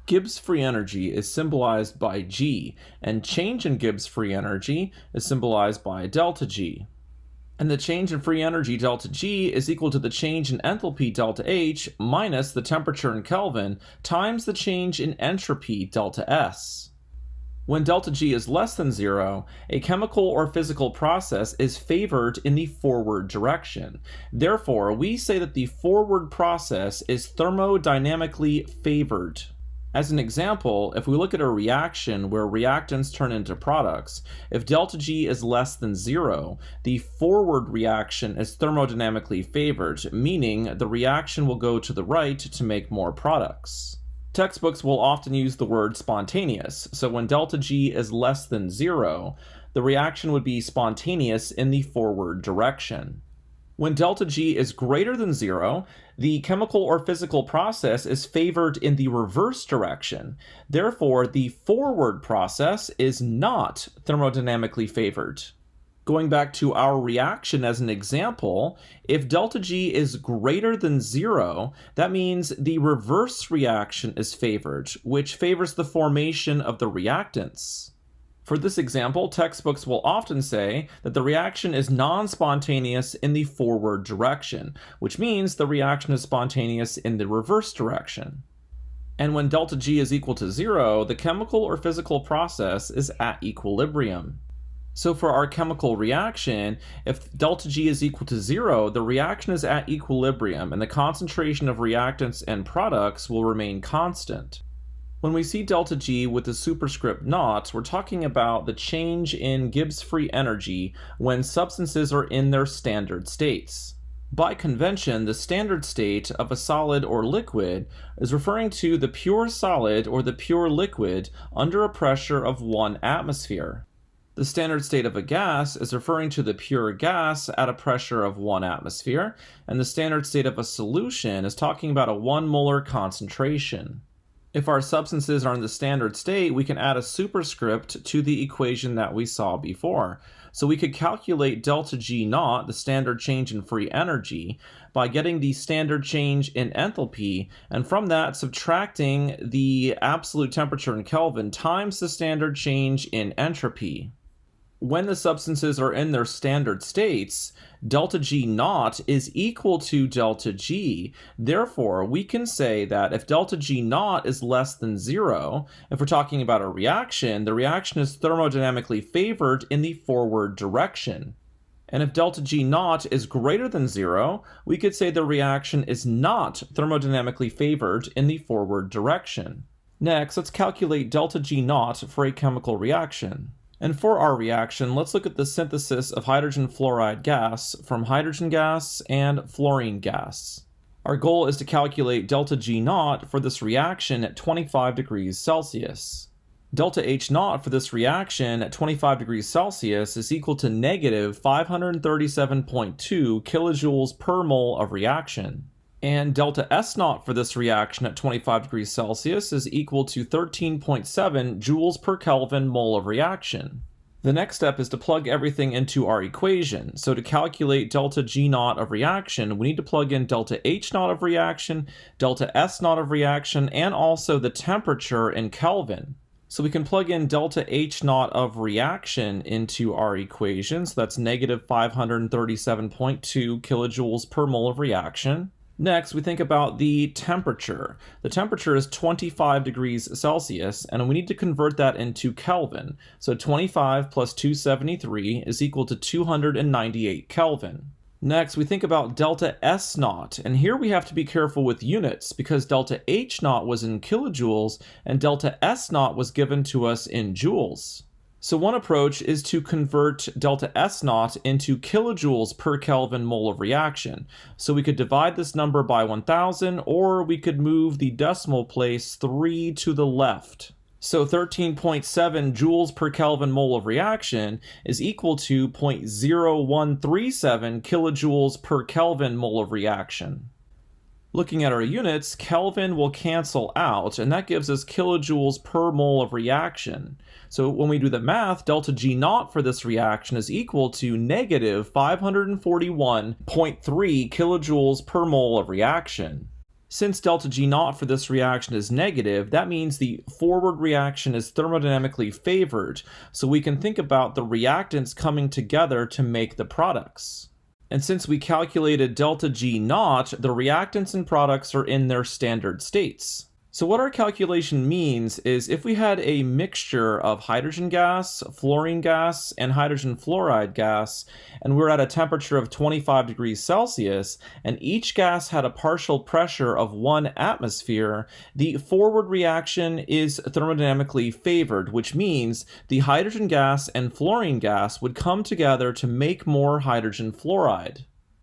Gibbs free energy is symbolized by G, and change in Gibbs free energy is symbolized by delta G. And the change in free energy delta G is equal to the change in enthalpy delta H minus the temperature in Kelvin times the change in entropy delta S. When delta G is less than 0, a chemical or physical process is favored in the forward direction. Therefore, we say that the forward process is thermodynamically favored. As an example, if we look at a reaction where reactants turn into products, if delta G is less than 0, the forward reaction is thermodynamically favored, meaning the reaction will go to the right to make more products. Textbooks will often use the word spontaneous, so when delta G is less than 0, the reaction would be spontaneous in the forward direction. When delta G is greater than 0, the chemical or physical process is favored in the reverse direction. Therefore, the forward process is not thermodynamically favored. Going back to our reaction as an example, if delta G is greater than 0, that means the reverse reaction is favored, which favors the formation of the reactants. For this example, textbooks will often say that the reaction is non-spontaneous in the forward direction, which means the reaction is spontaneous in the reverse direction. And when delta G is equal to 0, the chemical or physical process is at equilibrium. So for our chemical reaction, if delta G is equal to 0, the reaction is at equilibrium and the concentration of reactants and products will remain constant. When we see delta G with the superscript naught, we're talking about the change in Gibbs free energy when substances are in their standard states. By convention, the standard state of a solid or liquid is referring to the pure solid or the pure liquid under a pressure of 1 atmosphere. The standard state of a gas is referring to the pure gas at a pressure of 1 atmosphere, and the standard state of a solution is talking about a 1 molar concentration. If our substances are in the standard state, we can add a superscript to the equation that we saw before. So we could calculate delta G naught, the standard change in free energy, by getting the standard change in enthalpy, and from that subtracting the absolute temperature in Kelvin times the standard change in entropy. When the substances are in their standard states, delta G naught is equal to delta G. Therefore, we can say that if delta G naught is less than 0, if we're talking about a reaction, the reaction is thermodynamically favored in the forward direction. And if delta G naught is greater than 0, we could say the reaction is not thermodynamically favored in the forward direction. Next, let's calculate delta G naught for a chemical reaction. And for our reaction, let's look at the synthesis of hydrogen fluoride gas from hydrogen gas and fluorine gas. Our goal is to calculate delta G naught for this reaction at 25 degrees Celsius. Delta H naught for this reaction at 25 degrees Celsius is equal to negative 537.2 kilojoules per mole of reaction. And delta S naught for this reaction at 25 degrees Celsius is equal to 13.7 joules per Kelvin mole of reaction. The next step is to plug everything into our equation. So to calculate delta G naught of reaction, we need to plug in delta H naught of reaction, delta S naught of reaction, and also the temperature in Kelvin. So we can plug in delta H naught of reaction into our equation. So that's negative 537.2 kilojoules per mole of reaction. Next, we think about the temperature. The temperature is 25 degrees Celsius, and we need to convert that into Kelvin. So 25 plus 273 is equal to 298 Kelvin. Next, we think about delta S naught, and here we have to be careful with units because delta H naught was in kilojoules and delta S naught was given to us in joules. So one approach is to convert delta S naught into kilojoules per Kelvin mole of reaction. So we could divide this number by 1000, or we could move the decimal place 3 to the left. So 13.7 joules per Kelvin mole of reaction is equal to 0.0137 kilojoules per Kelvin mole of reaction. Looking at our units, Kelvin will cancel out, and that gives us kilojoules per mole of reaction. So when we do the math, delta G naught for this reaction is equal to negative 541.3 kilojoules per mole of reaction. Since delta G naught for this reaction is negative, that means the forward reaction is thermodynamically favored, so we can think about the reactants coming together to make the products. And since we calculated delta G naught, the reactants and products are in their standard states. So what our calculation means is if we had a mixture of hydrogen gas, fluorine gas, and hydrogen fluoride gas, and we're at a temperature of 25 degrees Celsius, and each gas had a partial pressure of 1 atmosphere, the forward reaction is thermodynamically favored, which means the hydrogen gas and fluorine gas would come together to make more hydrogen fluoride.